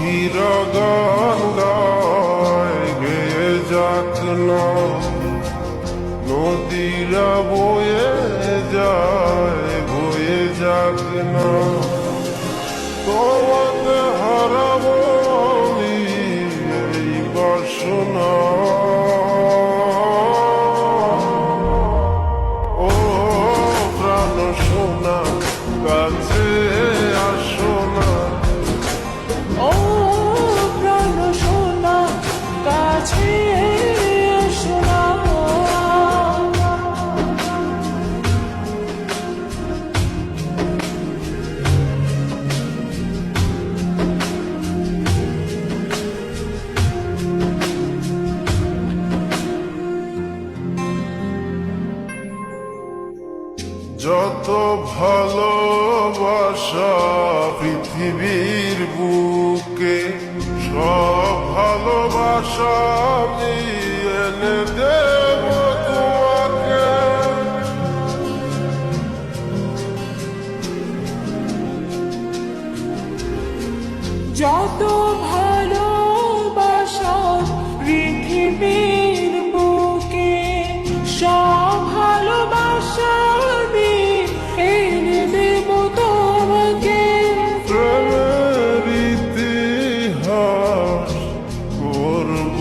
পাখিরা গান গায় গেয়ে যাক না, নদীরা বয়ে যাক না, তোমাকে হারাবো আমি এই বাসনা। ও প্রাণ সোনা কাছে আসো না, ও প্রাণ সোনা কাছে এসো না। যত ভালোবাসা পৃথিবীর বুকে, সব ভালোবাসা আমি এনে দেব তোমাকে। যত ভালোবাসা পৃথিবীর বুকে, সব ভালোবাসা আমি এনে দেব তোমাকে। প্রেমের ইতিহাস করব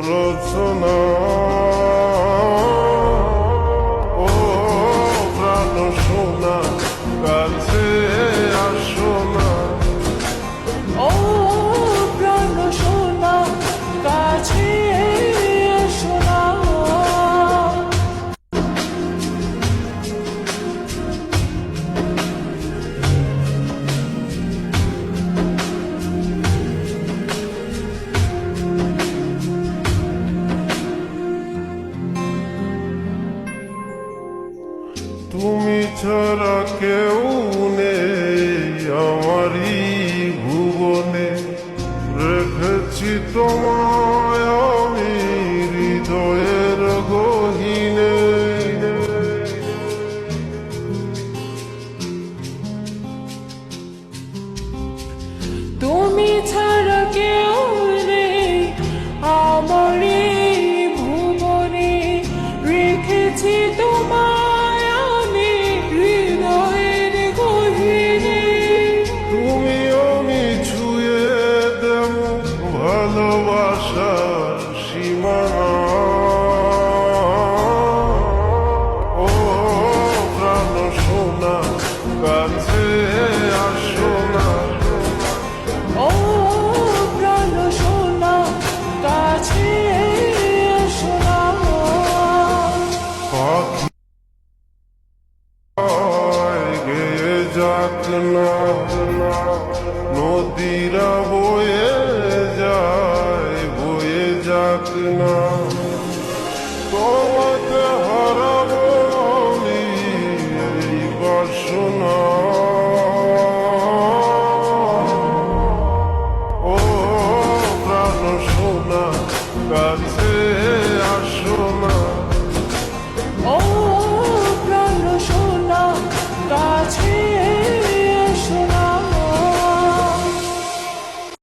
রচনা। ও প্রাণ সোনা কাছে আসো না, ও প্রাণ সোনা কাছে এসো না। তুমি ছাড়া কেউ নেই আমারই ভুবনে, রেখেছি তোমায় আমি হৃদয়ের গহীনে। তুমি ছাড়া কেউ নেই আমার এই ভুবনে, রেখেছি তোমায় আমি হৃদয়ের গহীনে। তুমি আমি ছুঁয়ে দেব ভালোবাসার সীমানা। ও প্রাণ সোনা কাছে আসো না, ও প্রাণ সোনা কাছে এসো না। পাখি গেয়ে যাক না, নদীরা বয়ে যাক না, তোমাকে হারাবো আমি এই বাসনা। ও প্রাণ সোনা কাছে